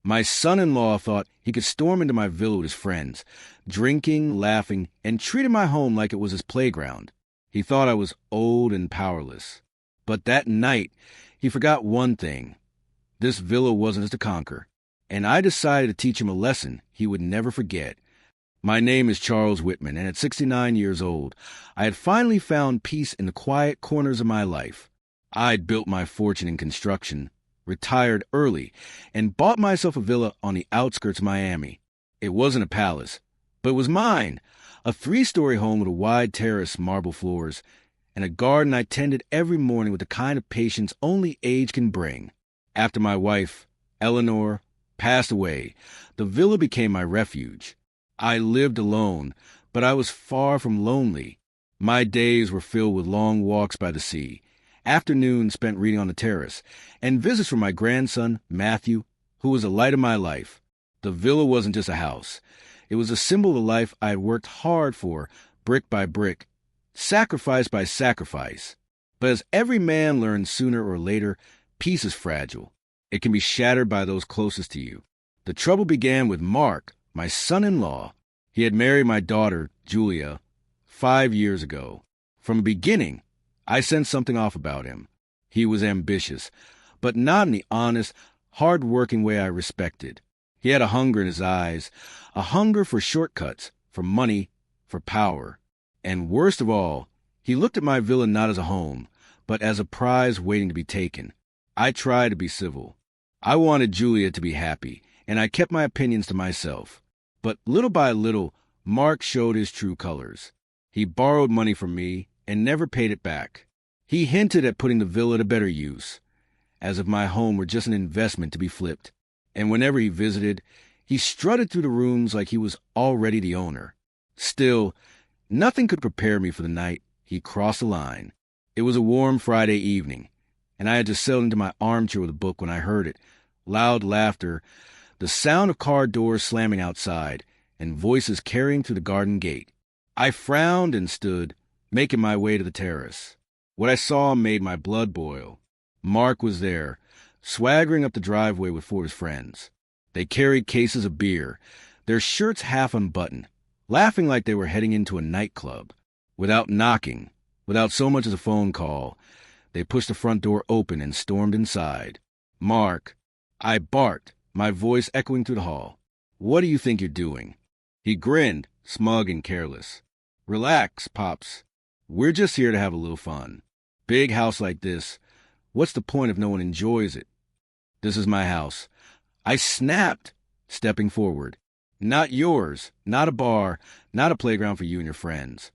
My son-in-law thought he could storm into my villa with his friends, drinking, laughing, and treating my home like it was his playground. He thought I was old and powerless. But that night, he forgot one thing. This villa wasn't his to conquer, and I decided to teach him a lesson he would never forget. My name is Charles Whitman, and at 69 years old, I had finally found peace in the quiet corners of my life. I'd built my fortune in construction, retired early, and bought myself a villa on the outskirts of Miami. It wasn't a palace, but it was mine, a 3-story home with a wide terrace, marble floors, and a garden I tended every morning with the kind of patience only age can bring. After my wife, Eleanor, passed away, the villa became my refuge. I lived alone, but I was far from lonely. My days were filled with long walks by the sea, afternoons spent reading on the terrace, and visits from my grandson, Matthew, who was the light of my life. The villa wasn't just a house. It was a symbol of the life I had worked hard for, brick by brick, sacrifice by sacrifice. But as every man learns sooner or later, peace is fragile. It can be shattered by those closest to you. The trouble began with Mark, my son-in-law. He had married my daughter, Julia, 5 years ago. From the beginning, I sensed something off about him. He was ambitious, but not in the honest, hard-working way I respected. He had a hunger in his eyes, a hunger for shortcuts, for money, for power. And worst of all, he looked at my villa not as a home, but as a prize waiting to be taken. I tried to be civil. I wanted Julia to be happy, and I kept my opinions to myself. But little by little, Mark showed his true colors. He borrowed money from me and never paid it back. He hinted at putting the villa to better use, as if my home were just an investment to be flipped. And whenever he visited, he strutted through the rooms like he was already the owner. Still, nothing could prepare me for the night he crossed the line. It was a warm Friday evening, and I had just settled into my armchair with a book when I heard it. Loud laughter, the sound of car doors slamming outside, and voices carrying through the garden gate. I frowned and stood, making my way to the terrace. What I saw made my blood boil. Mark was there, swaggering up the driveway with 4 of his friends. They carried cases of beer, their shirts half unbuttoned, laughing like they were heading into a nightclub. Without knocking, without so much as a phone call, they pushed the front door open and stormed inside. Mark, I barked, my voice echoing through the hall. What do you think you're doing? He grinned, smug and careless. Relax, Pops. We're just here to have a little fun. Big house like this, what's the point if no one enjoys it? This is my house. I snapped, stepping forward. Not yours, not a bar, not a playground for you and your friends.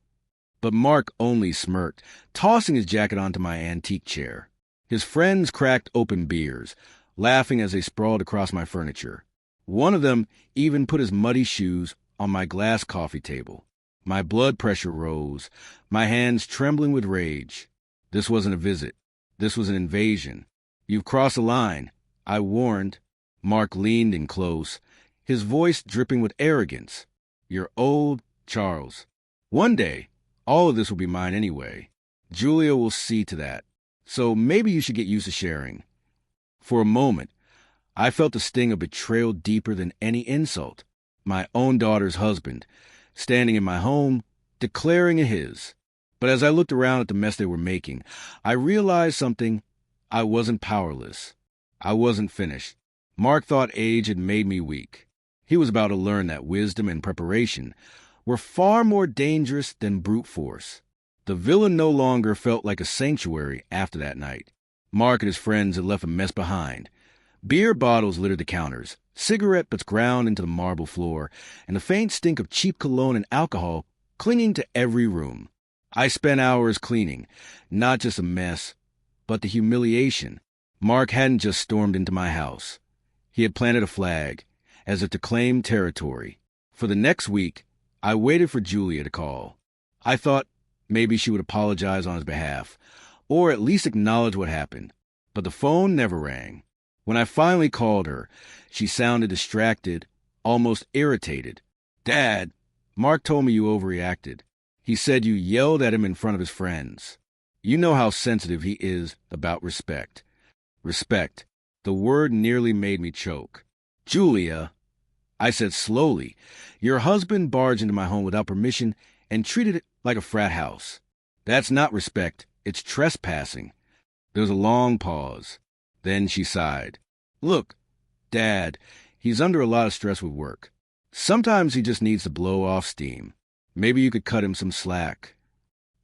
But Mark only smirked, tossing his jacket onto my antique chair. His friends cracked open beers, laughing as they sprawled across my furniture. One of them even put his muddy shoes on my glass coffee table. My blood pressure rose, my hands trembling with rage. This wasn't a visit. This was an invasion. You've crossed the line, I warned. Mark leaned in close, his voice dripping with arrogance. You're old, Charles. One day, all of this will be mine anyway. Julia will see to that. So maybe you should get used to sharing. For a moment, I felt the sting of betrayal deeper than any insult. My own daughter's husband, standing in my home, declaring it his. But as I looked around at the mess they were making, I realized something. I wasn't powerless. I wasn't finished. Mark thought age had made me weak. He was about to learn that wisdom and preparation were far more dangerous than brute force. The villa no longer felt like a sanctuary after that night. Mark and his friends had left a mess behind. Beer bottles littered the counters, cigarette butts ground into the marble floor, and the faint stink of cheap cologne and alcohol clinging to every room. I spent hours cleaning, not just a mess, but the humiliation. Mark hadn't just stormed into my house. He had planted a flag, as if to claim territory. For the next week, I waited for Julia to call. I thought maybe she would apologize on his behalf, or at least acknowledge what happened. But the phone never rang. When I finally called her, she sounded distracted, almost irritated. Dad, Mark told me you overreacted. He said you yelled at him in front of his friends. You know how sensitive he is about respect. Respect. The word nearly made me choke. "Julia," I said slowly, "your husband barged into my home without permission and treated it like a frat house. That's not respect, it's trespassing." There was a long pause. Then she sighed. "Look, Dad, he's under a lot of stress with work. Sometimes he just needs to blow off steam. Maybe you could cut him some slack."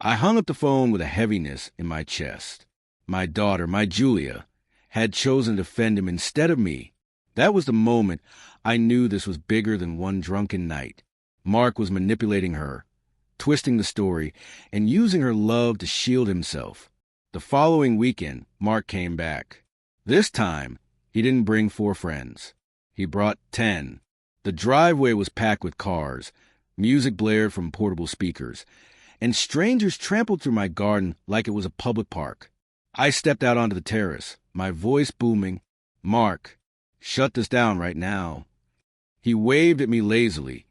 I hung up the phone with a heaviness in my chest. My daughter, my Julia, had chosen to defend him instead of me. That was the moment I knew this was bigger than one drunken night. Mark was manipulating her, twisting the story, and using her love to shield himself. The following weekend, Mark came back. This time, he didn't bring 4 friends. He brought 10. The driveway was packed with cars, music blared from portable speakers, and strangers trampled through my garden like it was a public park. I stepped out onto the terrace, my voice booming. "Mark, shut this down right now." He waved at me lazily,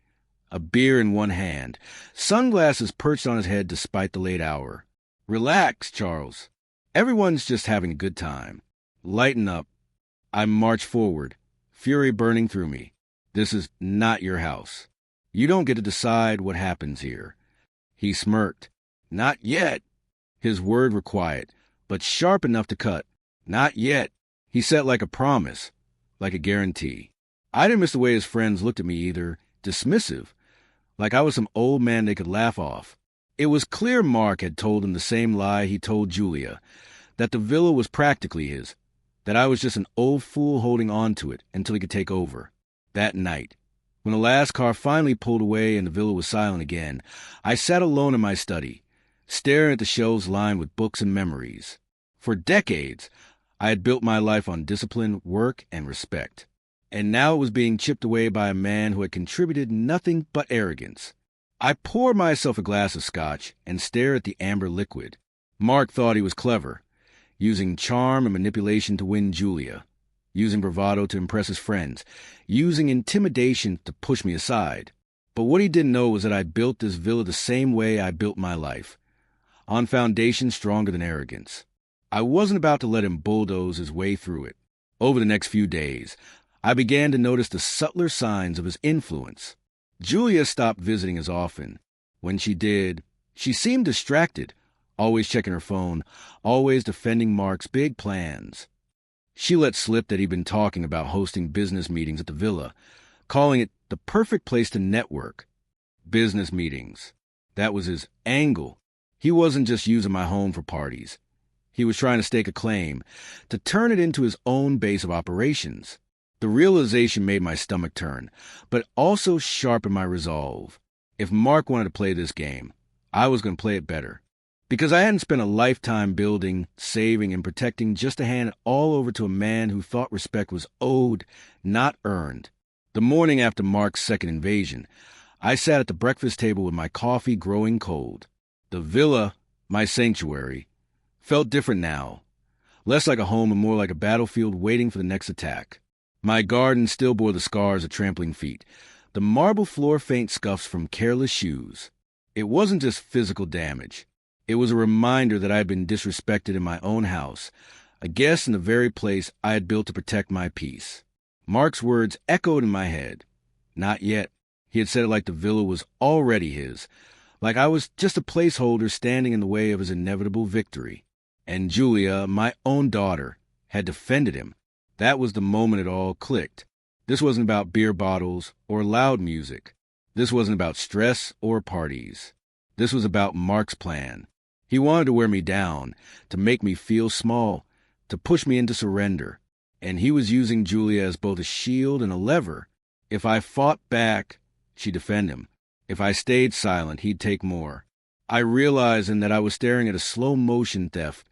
a beer in one hand, sunglasses perched on his head despite the late hour. "Relax, Charles. Everyone's just having a good time. Lighten up." I marched forward, fury burning through me. "This is not your house. You don't get to decide what happens here." He smirked. "Not yet." His words were quiet, but sharp enough to cut. "Not yet." He said like a promise, like a guarantee. I didn't miss the way his friends looked at me either, dismissive, like I was some old man they could laugh off. It was clear Mark had told them the same lie he told Julia, that the villa was practically his, that I was just an old fool holding on to it until he could take over. That night, when the last car finally pulled away and the villa was silent again, I sat alone in my study, staring at the shelves lined with books and memories. For decades, I had built my life on discipline, work, and respect. And now it was being chipped away by a man who had contributed nothing but arrogance. I poured myself a glass of scotch and stared at the amber liquid. Mark thought he was clever, using charm and manipulation to win Julia, using bravado to impress his friends, using intimidation to push me aside. But what he didn't know was that I built this villa the same way I built my life, on foundations stronger than arrogance. I wasn't about to let him bulldoze his way through it. Over the next few days, I began to notice the subtler signs of his influence. Julia stopped visiting as often. When she did, she seemed distracted, always checking her phone, always defending Mark's big plans. She let slip that he'd been talking about hosting business meetings at the villa, calling it the perfect place to network. Business meetings. That was his angle. He wasn't just using my home for parties. He was trying to stake a claim, to turn it into his own base of operations. The realization made my stomach turn, but also sharpened my resolve. If Mark wanted to play this game, I was going to play it better. Because I hadn't spent a lifetime building, saving, and protecting just to hand it all over to a man who thought respect was owed, not earned. The morning after Mark's second invasion, I sat at the breakfast table with my coffee growing cold. The villa, my sanctuary, felt different now. Less like a home and more like a battlefield waiting for the next attack. My garden still bore the scars of trampling feet, the marble floor faint scuffs from careless shoes. It wasn't just physical damage. It was a reminder that I had been disrespected in my own house, a guest in the very place I had built to protect my peace. Mark's words echoed in my head. Not yet. He had said it like the villa was already his, like I was just a placeholder standing in the way of his inevitable victory. And Julia, my own daughter, had defended him. That was the moment it all clicked. This wasn't about beer bottles or loud music. This wasn't about stress or parties. This was about Mark's plan. He wanted to wear me down, to make me feel small, to push me into surrender. And he was using Julia as both a shield and a lever. If I fought back, she'd defend him. If I stayed silent, he'd take more. I realized then that I was staring at a slow-motion theft,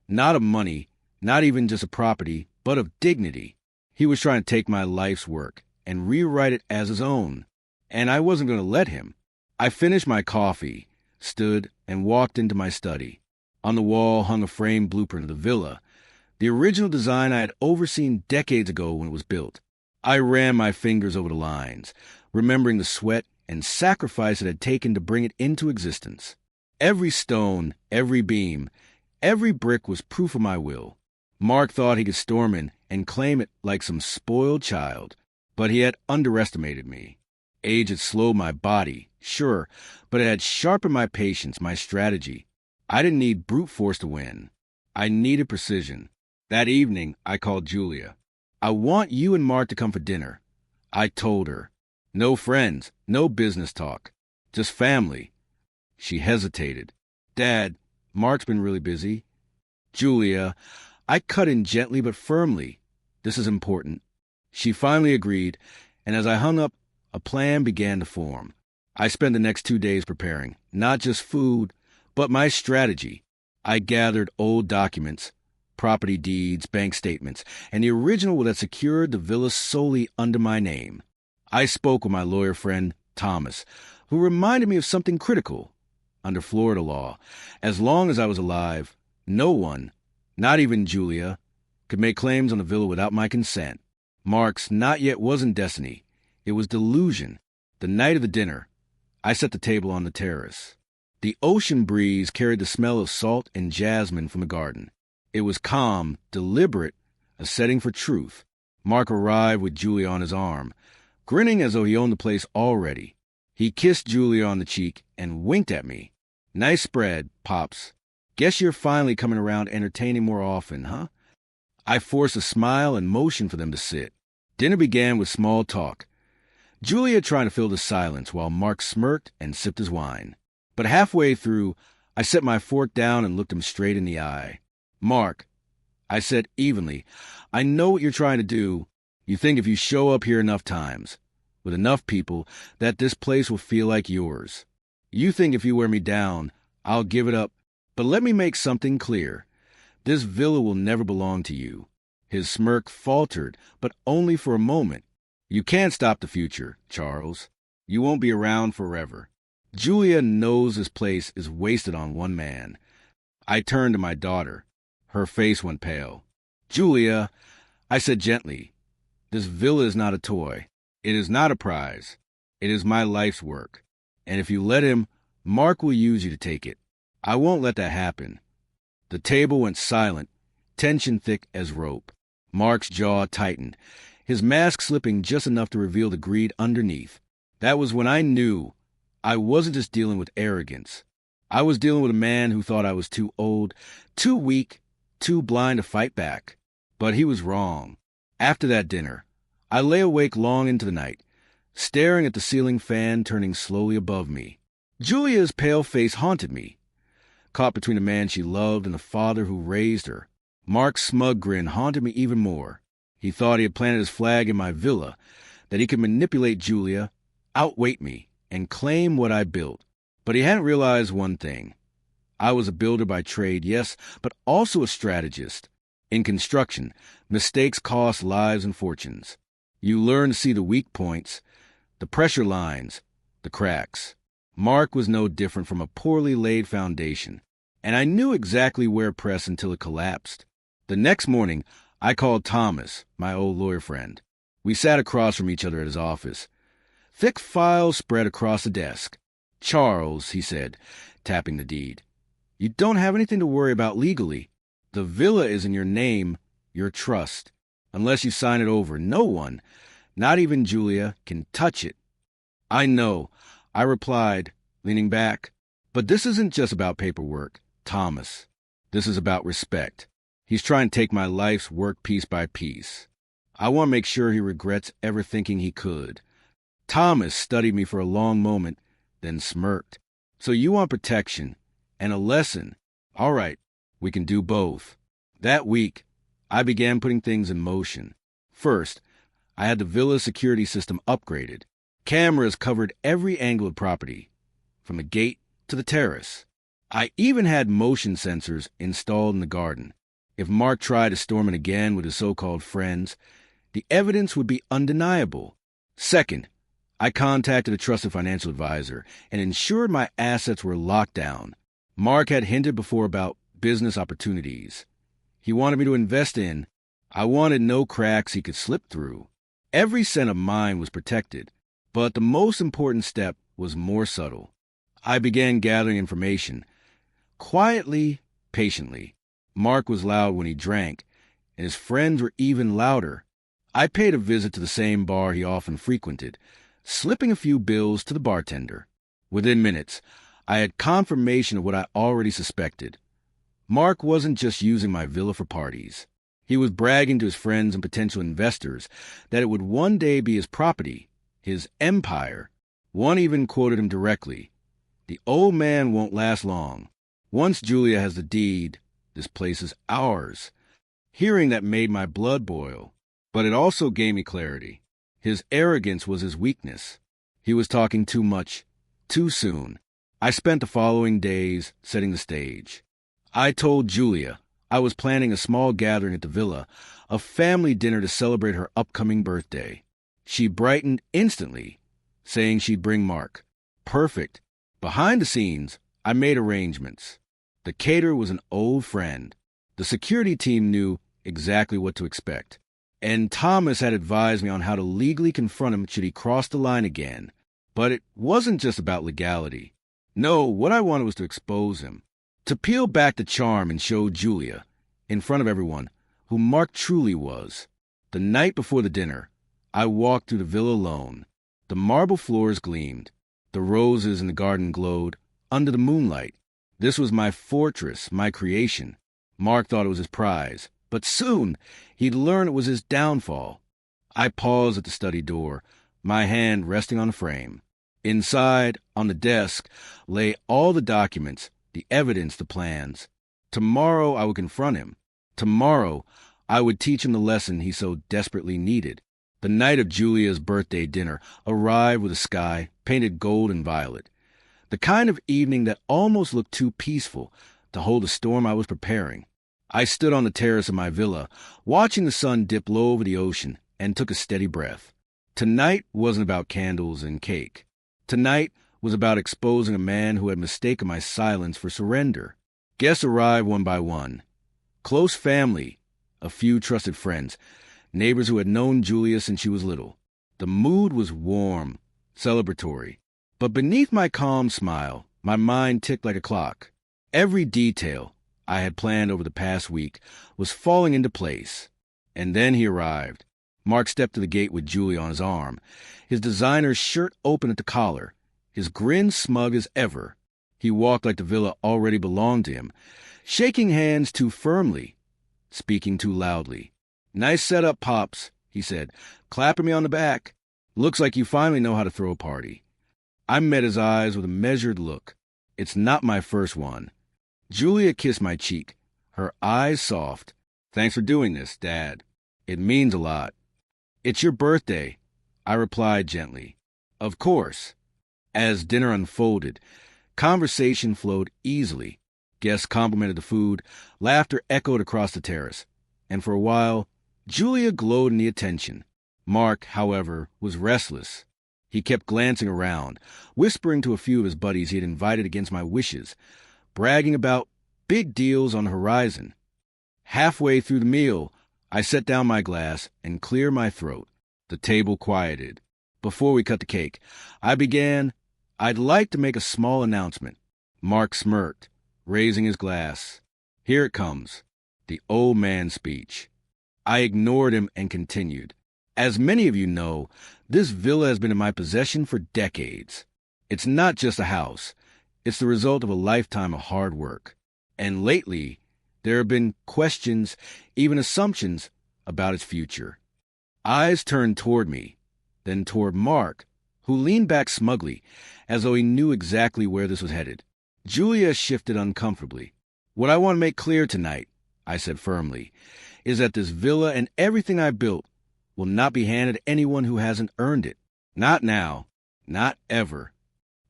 not of money, not even just of property, but of dignity. He was trying to take my life's work and rewrite it as his own. And I wasn't going to let him. I finished my coffee, stood, and walked into my study. On the wall hung a framed blueprint of the villa, the original design I had overseen decades ago when it was built. I ran my fingers over the lines, remembering the sweat and sacrifice it had taken to bring it into existence. Every stone, every beam, every brick was proof of my will. Mark thought he could storm in and claim it like some spoiled child. But he had underestimated me. Age had slowed my body, sure, but it had sharpened my patience, my strategy. I didn't need brute force to win. I needed precision. That evening, I called Julia. "I want you and Mark to come for dinner." I told her. No friends, no business talk, just family. She hesitated. "Dad, Mark's been really busy." "Julia," I cut in gently but firmly. "This is important." She finally agreed, and as I hung up, a plan began to form. I spent the next 2 days preparing, not just food, but my strategy. I gathered old documents, property deeds, bank statements, and the original that secured the villa solely under my name. I spoke with my lawyer friend, Thomas, who reminded me of something critical. Under Florida law, as long as I was alive, no one, not even Julia, could make claims on the villa without my consent. Mark's not yet wasn't destiny. It was delusion. The night of the dinner, I set the table on the terrace. The ocean breeze carried the smell of salt and jasmine from the garden. It was calm, deliberate, a setting for truth. Mark arrived with Julia on his arm, grinning as though he owned the place already. He kissed Julia on the cheek and winked at me. "Nice spread, Pops. Guess you're finally coming around entertaining more often, huh?" I forced a smile and motioned for them to sit. Dinner began with small talk. Julia trying to fill the silence while Mark smirked and sipped his wine. But halfway through, I set my fork down and looked him straight in the eye. "Mark," I said evenly, "I know what you're trying to do. You think if you show up here enough times, with enough people, that this place will feel like yours. You think if you wear me down, I'll give it up. But let me make something clear. This villa will never belong to you." His smirk faltered, but only for a moment. "You can't stop the future, Charles. You won't be around forever. Julia knows this place is wasted on one man." I turned to my daughter. Her face went pale. "Julia," I said gently, "this villa is not a toy. It is not a prize. It is my life's work. And if you let him, Mark will use you to take it. I won't let that happen." The table went silent, tension thick as rope. Mark's jaw tightened, his mask slipping just enough to reveal the greed underneath. That was when I knew I wasn't just dealing with arrogance. I was dealing with a man who thought I was too old, too weak, too blind to fight back. But he was wrong. After that dinner, I lay awake long into the night, staring at the ceiling fan turning slowly above me. Julia's pale face haunted me, caught between the man she loved and the father who raised her. Mark's smug grin haunted me even more. He thought he had planted his flag in my villa, that he could manipulate Julia, outweight me, and claim what I built. But he hadn't realized one thing. I was a builder by trade, yes, but also a strategist. In construction, mistakes cost lives and fortunes. You learn to see the weak points, the pressure lines, the cracks. Mark was no different from a poorly laid foundation, and I knew exactly where to press until it collapsed. The next morning, I called Thomas, my old lawyer friend. We sat across from each other at his office. Thick files spread across the desk. "Charles," he said, tapping the deed, "you don't have anything to worry about legally. The villa is in your name, your trust. Unless you sign it over, no one, not even Julia, can touch it." "I know," I replied, leaning back. "But this isn't just about paperwork, Thomas. This is about respect. He's trying to take my life's work piece by piece. I want to make sure he regrets ever thinking he could." Thomas studied me for a long moment, then smirked. "So you want protection and a lesson? All right, we can do both." That week, I began putting things in motion. First, I had the villa security system upgraded. Cameras covered every angle of property, from the gate to the terrace. I even had motion sensors installed in the garden. If Mark tried to storm it again with his so-called friends, the evidence would be undeniable. Second, I contacted a trusted financial advisor and ensured my assets were locked down. Mark had hinted before about business opportunities he wanted me to invest in. I wanted no cracks he could slip through. Every cent of mine was protected, but the most important step was more subtle. I began gathering information. Quietly, patiently. Mark was loud when he drank, and his friends were even louder. I paid a visit to the same bar he often frequented, slipping a few bills to the bartender. Within minutes, I had confirmation of what I already suspected. Mark wasn't just using my villa for parties. He was bragging to his friends and potential investors that it would one day be his property, his empire. One even quoted him directly, "The old man won't last long. Once Julia has the deed, this place is ours." Hearing that made my blood boil, but it also gave me clarity. His arrogance was his weakness. He was talking too much, too soon. I spent the following days setting the stage. I told Julia I was planning a small gathering at the villa, a family dinner to celebrate her upcoming birthday. She brightened instantly, saying she'd bring Mark. Perfect. Behind the scenes, I made arrangements. The caterer was an old friend. The security team knew exactly what to expect. And Thomas had advised me on how to legally confront him should he cross the line again. But it wasn't just about legality. No, what I wanted was to expose him. To peel back the charm and show Julia, in front of everyone, who Mark truly was. The night before the dinner, I walked through the villa alone. The marble floors gleamed. The roses in the garden glowed under the moonlight. This was my fortress, my creation. Mark thought it was his prize, but soon he'd learn it was his downfall. I paused at the study door, my hand resting on the frame. Inside, on the desk, lay all the documents, the evidence, the plans. Tomorrow I would confront him. Tomorrow I would teach him the lesson he so desperately needed. The night of Julia's birthday dinner arrived with a sky painted gold and violet. The kind of evening that almost looked too peaceful to hold the storm I was preparing. I stood on the terrace of my villa, watching the sun dip low over the ocean, and took a steady breath. Tonight wasn't about candles and cake. Tonight was about exposing a man who had mistaken my silence for surrender. Guests arrived one by one. Close family, a few trusted friends, neighbors who had known Julia since she was little. The mood was warm, celebratory. But beneath my calm smile, my mind ticked like a clock. Every detail I had planned over the past week was falling into place. And then he arrived. Mark stepped to the gate with Julia on his arm, his designer shirt open at the collar, his grin smug as ever. He walked like the villa already belonged to him, shaking hands too firmly, speaking too loudly. "Nice setup, Pops," he said, clapping me on the back. "Looks like you finally know how to throw a party." I met his eyes with a measured look. It's not my first one. Julia kissed my cheek, her eyes soft. "Thanks for doing this, Dad. It means a lot." "It's your birthday," I replied gently. "Of course." As dinner unfolded, conversation flowed easily. Guests complimented the food, laughter echoed across the terrace. And for a while, Julia glowed in the attention. Mark, however, was restless. He kept glancing around, whispering to a few of his buddies he had invited against my wishes, bragging about big deals on the horizon. Halfway through the meal, I set down my glass and cleared my throat. The table quieted. Before we cut the cake, I began, "I'd like to make a small announcement." Mark smirked, raising his glass. "Here it comes, the old man speech." I ignored him and continued. "As many of you know, this villa has been in my possession for decades. It's not just a house. It's the result of a lifetime of hard work. And lately, there have been questions, even assumptions, about its future." Eyes turned toward me, then toward Mark, who leaned back smugly, as though he knew exactly where this was headed. Julia shifted uncomfortably. "What I want to make clear tonight," I said firmly, "is that this villa and everything I built will not be handed to anyone who hasn't earned it. Not now. Not ever."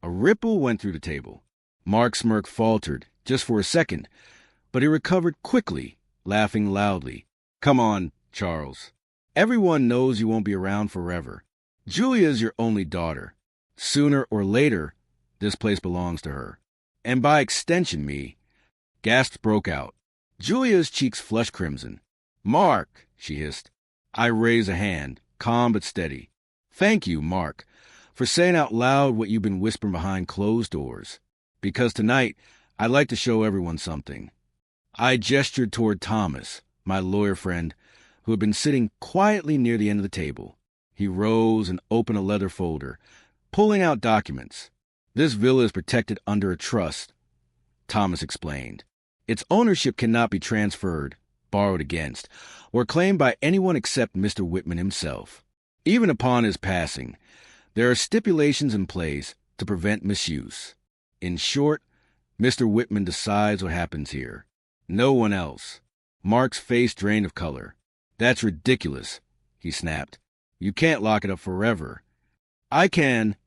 A ripple went through the table. Mark's smirk faltered, just for a second, but he recovered quickly, laughing loudly. "Come on, Charles. Everyone knows you won't be around forever. Julia is your only daughter. Sooner or later, this place belongs to her. And by extension, me." Gasps broke out. Julia's cheeks flushed crimson. "Mark," she hissed. I raised a hand, calm but steady. "Thank you, Mark, for saying out loud what you've been whispering behind closed doors. Because tonight, I'd like to show everyone something." I gestured toward Thomas, my lawyer friend, who had been sitting quietly near the end of the table. He rose and opened a leather folder, pulling out documents. "This villa is protected under a trust," Thomas explained. "Its ownership cannot be transferred, borrowed against, or claimed by anyone except Mr. Whitman himself. Even upon his passing, there are stipulations in place to prevent misuse. In short, Mr. Whitman decides what happens here. No one else." Mark's face drained of color. "That's ridiculous," he snapped. "You can't lock it up forever." "I can,"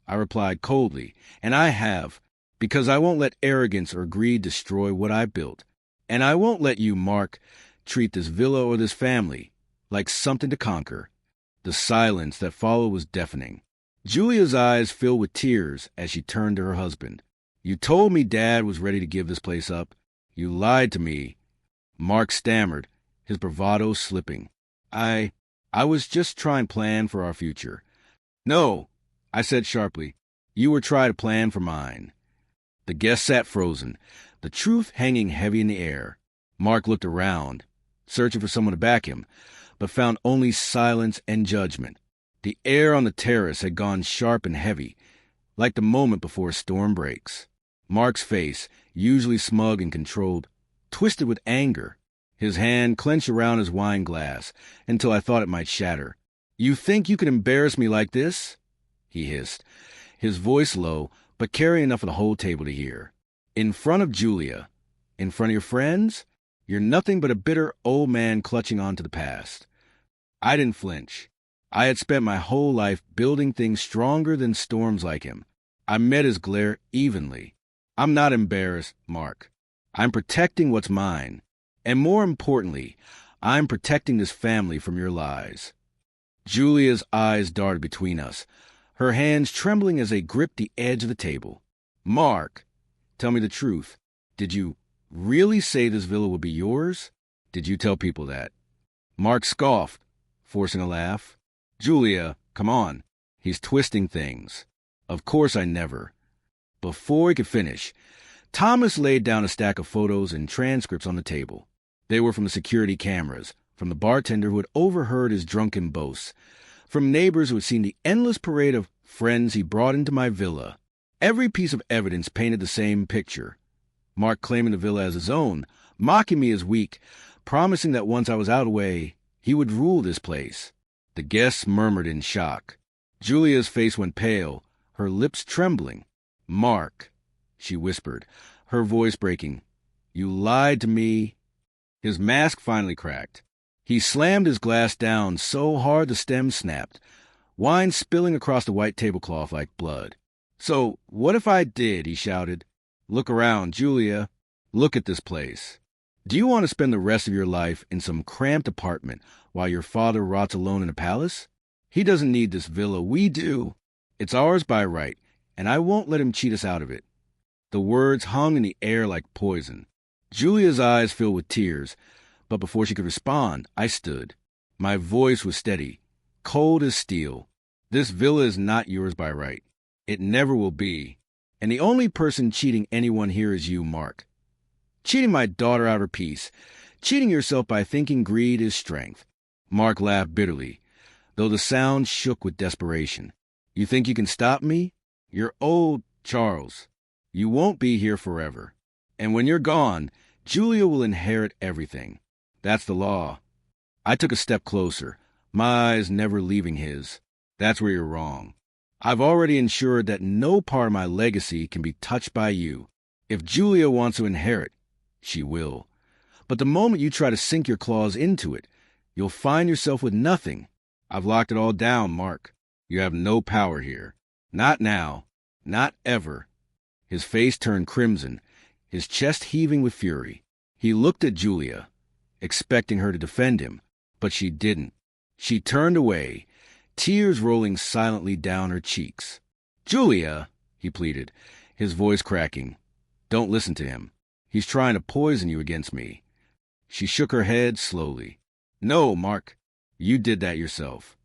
I replied coldly, "and I have, because I won't let arrogance or greed destroy what I built. And I won't let you, Mark, treat this villa or this family like something to conquer." The silence that followed was deafening. Julia's eyes filled with tears as she turned to her husband. "You told me Dad was ready to give this place up. You lied to me." Mark stammered, his bravado slipping. I was just trying to plan for our future." "No," I said sharply. "You were trying to plan for mine." The guest sat frozen, the truth hanging heavy in the air. Mark looked around, searching for someone to back him, but found only silence and judgment. The air on the terrace had gone sharp and heavy, like the moment before a storm breaks. Mark's face, usually smug and controlled, twisted with anger. His hand clenched around his wine glass until I thought it might shatter. "You think you can embarrass me like this?" he hissed, his voice low, but carrying enough for the whole table to hear. "In front of Julia? In front of your friends? You're nothing but a bitter old man clutching on to the past." I didn't flinch. I had spent my whole life building things stronger than storms like him. I met his glare evenly. "I'm not embarrassed, Mark. I'm protecting what's mine. And more importantly, I'm protecting this family from your lies." Julia's eyes darted between us, her hands trembling as they gripped the edge of the table. "Mark, tell me the truth. Did you really say this villa would be yours? Did you tell people that?" Mark scoffed, forcing a laugh. "Julia, come on. He's twisting things. Of course I never." Before he could finish, Thomas laid down a stack of photos and transcripts on the table. They were from the security cameras, from the bartender who had overheard his drunken boasts, from neighbors who had seen the endless parade of friends he brought into my villa. Every piece of evidence painted the same picture. Mark claiming the villa as his own, mocking me as weak, promising that once I was out of the way, he would rule this place. The guests murmured in shock. Julia's face went pale, her lips trembling. "Mark," she whispered, her voice breaking, "you lied to me." His mask finally cracked. He slammed his glass down so hard the stem snapped, wine spilling across the white tablecloth like blood. "So, what if I did?" he shouted. "Look around, Julia. Look at this place. Do you want to spend the rest of your life in some cramped apartment while your father rots alone in a palace? He doesn't need this villa. We do. It's ours by right, and I won't let him cheat us out of it." The words hung in the air like poison. Julia's eyes filled with tears, but before she could respond, I stood. My voice was steady, cold as steel. "This villa is not yours by right. It never will be. And the only person cheating anyone here is you, Mark. Cheating my daughter out of her peace. Cheating yourself by thinking greed is strength." Mark laughed bitterly, though the sound shook with desperation. "You think you can stop me? You're old, Charles. You won't be here forever. And when you're gone, Julia will inherit everything. That's the law." I took a step closer, my eyes never leaving his. "That's where you're wrong. I've already ensured that no part of my legacy can be touched by you. If Julia wants to inherit, she will. But the moment you try to sink your claws into it, you'll find yourself with nothing. I've locked it all down, Mark. You have no power here. Not now. Not ever." His face turned crimson, his chest heaving with fury. He looked at Julia, expecting her to defend him, but she didn't. She turned away, tears rolling silently down her cheeks. "Julia," he pleaded, his voice cracking, "don't listen to him. He's trying to poison you against me." She shook her head slowly. "No, Mark, you did that yourself."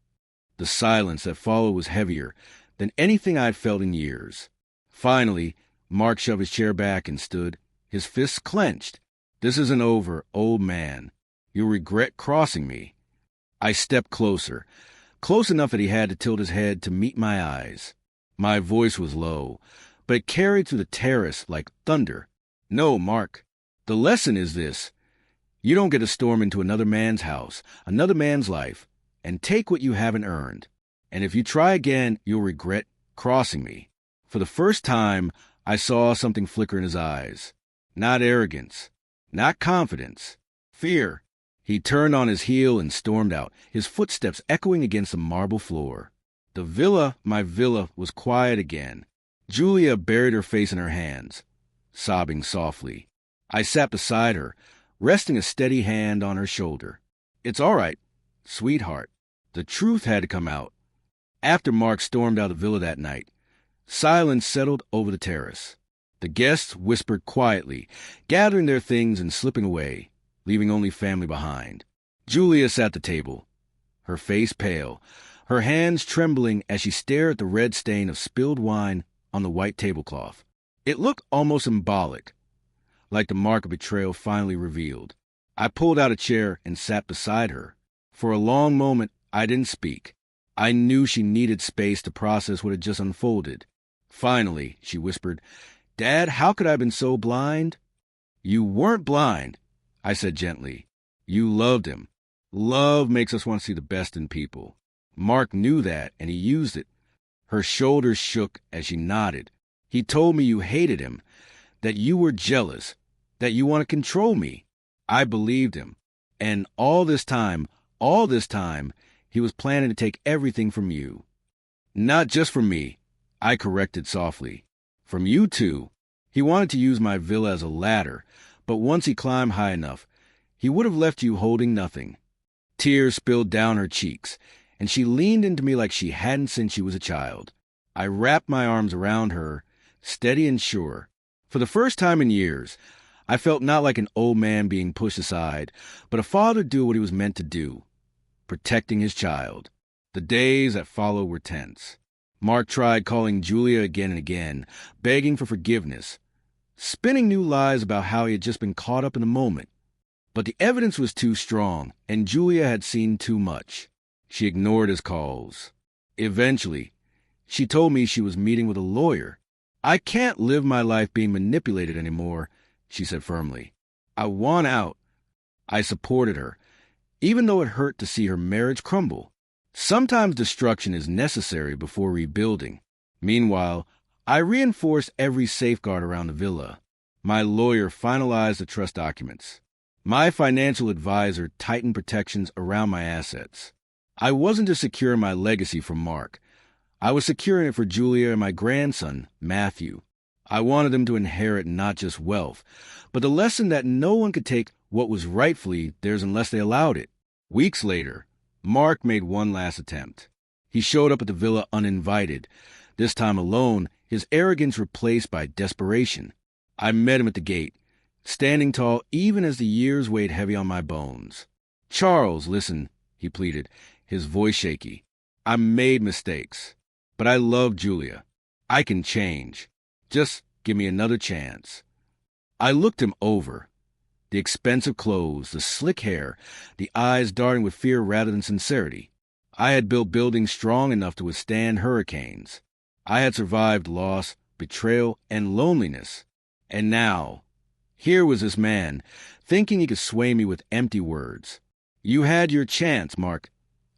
The silence that followed was heavier than anything I'd felt in years. Finally, Mark shoved his chair back and stood, his fists clenched. "This isn't over, old man. You'll regret crossing me. I stepped closer, close enough that he had to tilt his head to meet my eyes. My voice was low, but it carried through the terrace like thunder. No, Mark. The lesson is this. You don't get to storm into another man's house, another man's life, and take what you haven't earned. And if you try again, you'll regret crossing me. For the first time, I saw something flicker in his eyes. Not arrogance, not confidence, fear. He turned on his heel and stormed out, his footsteps echoing against the marble floor. The villa, my villa, was quiet again. Julia buried her face in her hands, sobbing softly. I sat beside her, resting a steady hand on her shoulder. It's all right, sweetheart. The truth had to come out. After Mark stormed out of the villa that night, silence settled over the terrace. The guests whispered quietly, gathering their things and slipping away, leaving only family behind. Julia sat at the table, her face pale, her hands trembling as she stared at the red stain of spilled wine on the white tablecloth. It looked almost symbolic, like the mark of betrayal finally revealed. I pulled out a chair and sat beside her. For a long moment, I didn't speak. I knew she needed space to process what had just unfolded. Finally, she whispered, "Dad, how could I have been so blind?" "You weren't blind," I said gently. "You loved him. Love makes us want to see the best in people. Mark knew that, and he used it." Her shoulders shook as she nodded. "He told me you hated him, that you were jealous, that you want to control me." I believed him. And all this time, he was planning to take everything from you. "Not just from me," I corrected softly. "From you too. He wanted to use my villa as a ladder, but once he climbed high enough, he would have left you holding nothing." Tears spilled down her cheeks, and she leaned into me like she hadn't since she was a child. I wrapped my arms around her, steady and sure. For the first time in years, I felt not like an old man being pushed aside, but a father do what he was meant to do, protecting his child. The days that followed were tense. Mark tried calling Julia again and again, begging for forgiveness, spinning new lies about how he had just been caught up in the moment. But the evidence was too strong, and Julia had seen too much. She ignored his calls. Eventually, she told me she was meeting with a lawyer. "I can't live my life being manipulated anymore," she said firmly. "I want out." I supported her, even though it hurt to see her marriage crumble. Sometimes destruction is necessary before rebuilding. Meanwhile, I reinforced every safeguard around the villa. My lawyer finalized the trust documents. My financial advisor tightened protections around my assets. I wasn't just securing my legacy from Mark. I was securing it for Julia and my grandson, Matthew. I wanted them to inherit not just wealth, but the lesson that no one could take what was rightfully theirs unless they allowed it. Weeks later, Mark made one last attempt. He showed up at the villa uninvited, this time alone, his arrogance replaced by desperation. I met him at the gate, standing tall even as the years weighed heavy on my bones. "Charles, listen," he pleaded, his voice shaky. "I made mistakes, but I love Julia. I can change. Just give me another chance." I looked him over. The expensive clothes, the slick hair, the eyes darting with fear rather than sincerity. I had built buildings strong enough to withstand hurricanes. I had survived loss, betrayal, and loneliness. And now, here was this man, thinking he could sway me with empty words. "You had your chance, Mark,"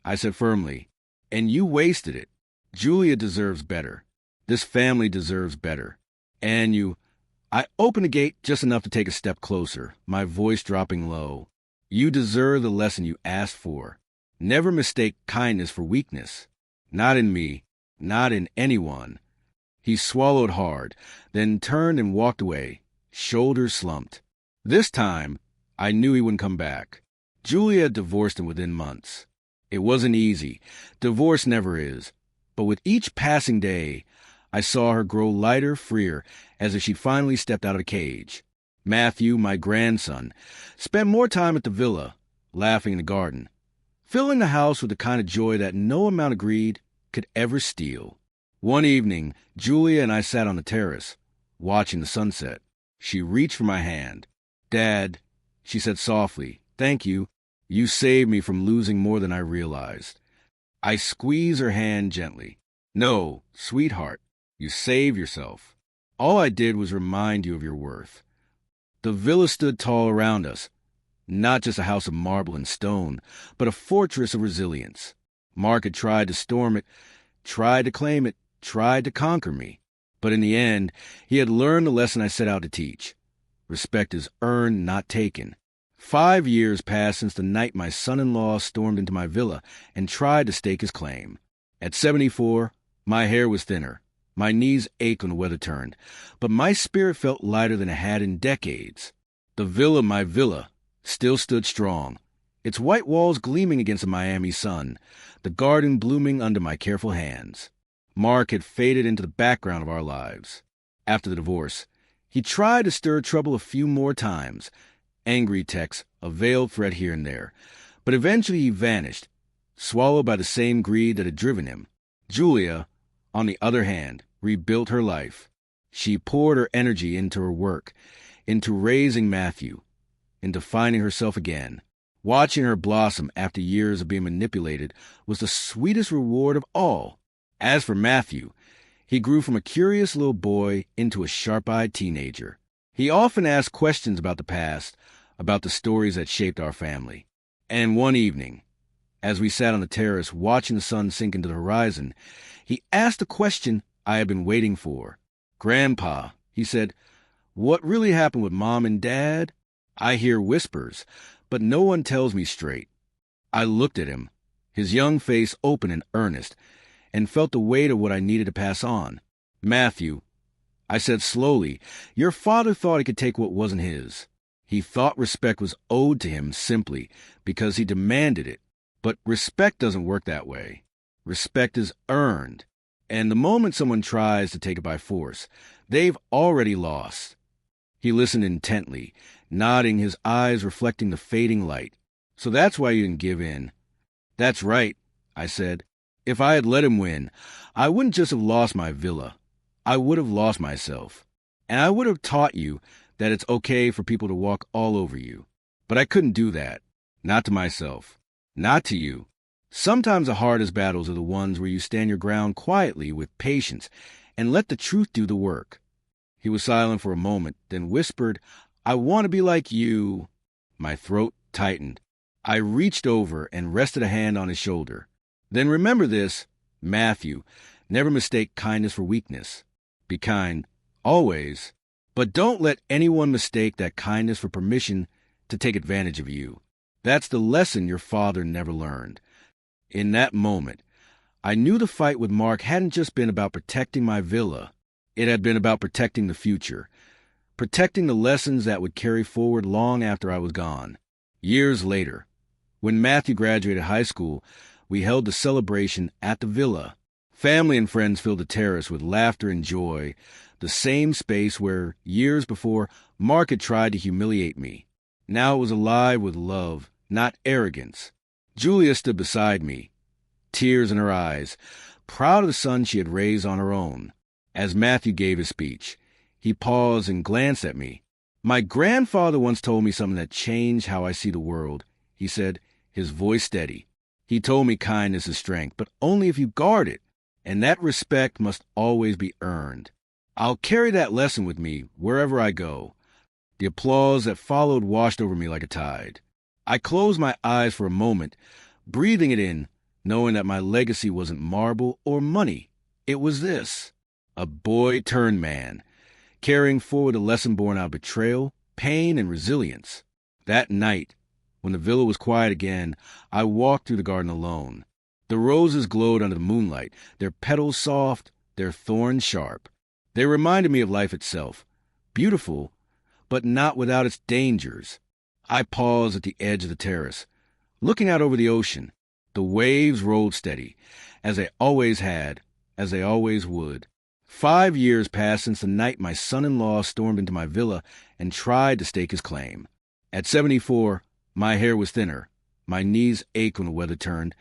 I said firmly, "and you wasted it. Julia deserves better. This family deserves better. And you—" I opened the gate just enough to take a step closer, my voice dropping low. "You deserve the lesson you asked for. Never mistake kindness for weakness. Not in me, not in anyone." He swallowed hard, then turned and walked away, shoulders slumped. This time, I knew he wouldn't come back. Julia had divorced him within months. It wasn't easy. Divorce never is. But with each passing day, I saw her grow lighter, freer, as if she'd finally stepped out of the cage. Matthew, my grandson, spent more time at the villa, laughing in the garden, filling the house with the kind of joy that no amount of greed could ever steal. One evening, Julia and I sat on the terrace, watching the sunset. She reached for my hand. "Dad," she said softly, "thank you." You saved me from losing more than I realized. I squeeze her hand gently. No, sweetheart, you saved yourself. All I did was remind you of your worth. The villa stood tall around us, not just a house of marble and stone, but a fortress of resilience. Mark had tried to storm it, tried to claim it, tried to conquer me. But in the end, he had learned the lesson I set out to teach. Respect is earned, not taken. 5 years passed since the night my son-in-law stormed into my villa and tried to stake his claim. At 74, my hair was thinner. My knees ached when the weather turned, but my spirit felt lighter than it had in decades. The villa, my villa, still stood strong, its white walls gleaming against the Miami sun, the garden blooming under my careful hands. Mark had faded into the background of our lives. After the divorce, he tried to stir trouble a few more times, angry texts, a veiled threat here and there, but eventually he vanished, swallowed by the same greed that had driven him. Julia, on the other hand, rebuilt her life. She poured her energy into her work, into raising Matthew, into finding herself again. Watching her blossom after years of being manipulated was the sweetest reward of all. As for Matthew, he grew from a curious little boy into a sharp-eyed teenager. He often asked questions about the past, about the stories that shaped our family. And one evening, as we sat on the terrace watching the sun sink into the horizon, he asked a question I had been waiting for. "Grandpa," he said, "what really happened with Mom and Dad? I hear whispers, but no one tells me straight." I looked at him, his young face open and earnest, and felt the weight of what I needed to pass on. "Matthew," I said slowly, "your father thought he could take what wasn't his. He thought respect was owed to him simply because he demanded it. But respect doesn't work that way. Respect is earned. And the moment someone tries to take it by force, they've already lost." He listened intently, nodding, his eyes reflecting the fading light. "So that's why you didn't give in." "That's right," I said. "If I had let him win, I wouldn't just have lost my villa. I would have lost myself. And I would have taught you that it's okay for people to walk all over you. But I couldn't do that. Not to myself. Not to you. Sometimes the hardest battles are the ones where you stand your ground quietly with patience and let the truth do the work." He was silent for a moment, then whispered, "I want to be like you." My throat tightened. I reached over and rested a hand on his shoulder. "Then remember this, Matthew, never mistake kindness for weakness. Be kind, always, but don't let anyone mistake that kindness for permission to take advantage of you. That's the lesson your father never learned." In that moment, I knew the fight with Mark hadn't just been about protecting my villa. It had been about protecting the future, protecting the lessons that would carry forward long after I was gone. Years later, when Matthew graduated high school, we held the celebration at the villa. Family and friends filled the terrace with laughter and joy, the same space where, years before, Mark had tried to humiliate me. Now it was alive with love, not arrogance. Julia stood beside me, tears in her eyes, proud of the son she had raised on her own. As Matthew gave his speech, he paused and glanced at me. "My grandfather once told me something that changed how I see the world," he said, his voice steady. "He told me kindness is strength, but only if you guard it, and that respect must always be earned. I'll carry that lesson with me wherever I go." The applause that followed washed over me like a tide. I closed my eyes for a moment, breathing it in, knowing that my legacy wasn't marble or money. It was this: a boy turned man, carrying forward a lesson born out of betrayal, pain, and resilience. That night, when the villa was quiet again, I walked through the garden alone. The roses glowed under the moonlight, their petals soft, their thorns sharp. They reminded me of life itself, beautiful, but not without its dangers. I paused at the edge of the terrace, looking out over the ocean. The waves rolled steady, as they always had, as they always would. 5 years passed since the night my son-in-law stormed into my villa and tried to stake his claim. At 74, my hair was thinner, my knees ached when the weather turned,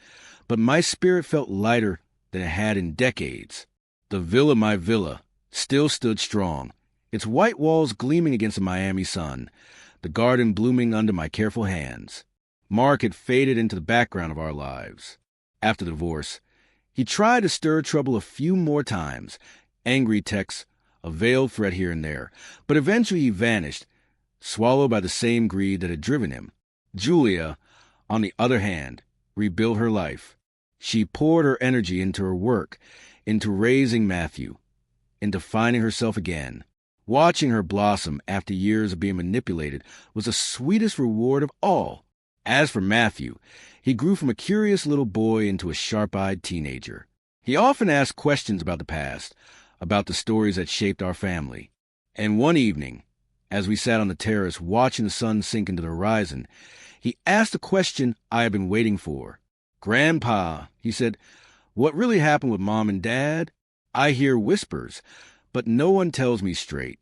but my spirit felt lighter than it had in decades. The villa, my villa, still stood strong, its white walls gleaming against the Miami sun, the garden blooming under my careful hands. Mark had faded into the background of our lives. After the divorce, he tried to stir trouble a few more times, angry texts, a veiled threat here and there, but eventually he vanished, swallowed by the same greed that had driven him. Julia, on the other hand, rebuilt her life. She poured her energy into her work, into raising Matthew, into finding herself again. Watching her blossom after years of being manipulated was the sweetest reward of all. As for Matthew, he grew from a curious little boy into a sharp-eyed teenager. He often asked questions about the past, about the stories that shaped our family. And one evening, as we sat on the terrace watching the sun sink into the horizon, he asked a question I had been waiting for. "Grandpa," he said, "what really happened with Mom and Dad? I hear whispers, but no one tells me straight."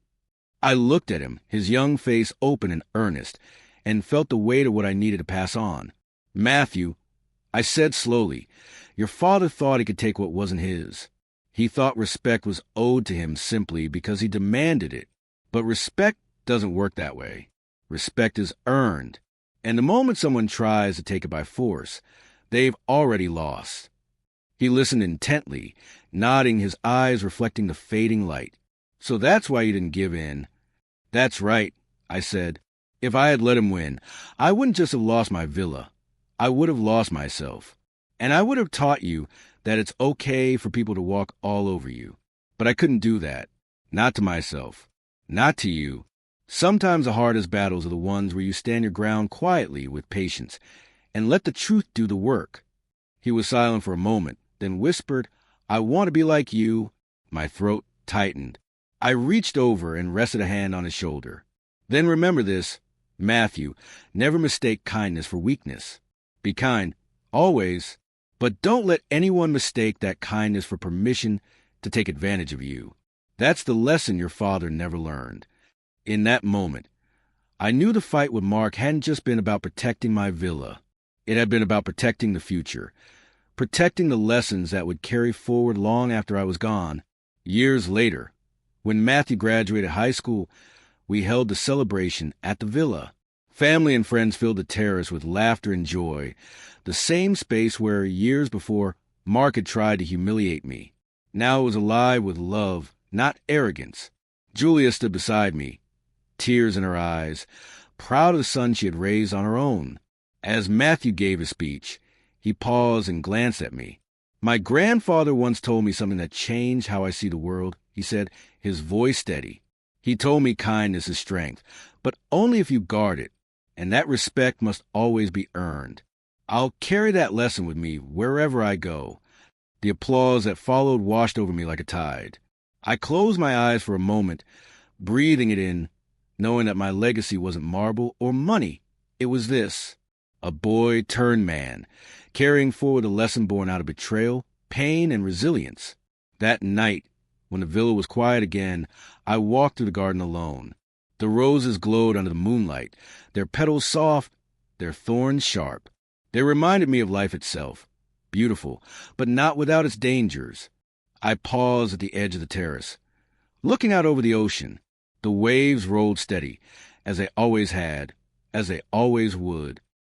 I looked at him, his young face open and earnest, and felt the weight of what I needed to pass on. "Matthew," I said slowly, "your father thought he could take what wasn't his. He thought respect was owed to him simply because he demanded it. But respect doesn't work that way. Respect is earned. And the moment someone tries to take it by force, they've already lost." He listened intently, nodding, his eyes reflecting the fading light. "So that's why you didn't give in." "That's right," I said. "If I had let him win, I wouldn't just have lost my villa. I would have lost myself. And I would have taught you that it's okay for people to walk all over you. But I couldn't do that. Not to myself. Not to you. Sometimes the hardest battles are the ones where you stand your ground quietly with patience and let the truth do the work." He was silent for a moment, then whispered, "I want to be like you." My throat tightened. I reached over and rested a hand on his shoulder. "Then remember this, Matthew, never mistake kindness for weakness. Be kind, always, but don't let anyone mistake that kindness for permission to take advantage of you. That's the lesson your father never learned." In that moment, I knew the fight with Mark hadn't just been about protecting my villa. It had been about protecting the future, protecting the lessons that would carry forward long after I was gone. Years later, when Matthew graduated high school, we held the celebration at the villa. Family and friends filled the terrace with laughter and joy, the same space where, years before, Mark had tried to humiliate me. Now it was alive with love, not arrogance. Julia stood beside me, tears in her eyes, proud of the son she had raised on her own. As Matthew gave his speech, he paused and glanced at me. "My grandfather once told me something that changed how I see the world," he said, his voice steady. "He told me kindness is strength, but only if you guard it, and that respect must always be earned. I'll carry that lesson with me wherever I go." The applause that followed washed over me like a tide. I closed my eyes for a moment, breathing it in, knowing that my legacy wasn't marble or money. It was this: a boy turned man, carrying forward a lesson born out of betrayal, pain, and resilience. That night, when the villa was quiet again, I walked through the garden alone. The roses glowed under the moonlight, their petals soft, their thorns sharp. They reminded me of life itself, beautiful, but not without its dangers. I paused at the edge of the terrace, looking out over the ocean. The waves rolled steady, as they always had, as they always would.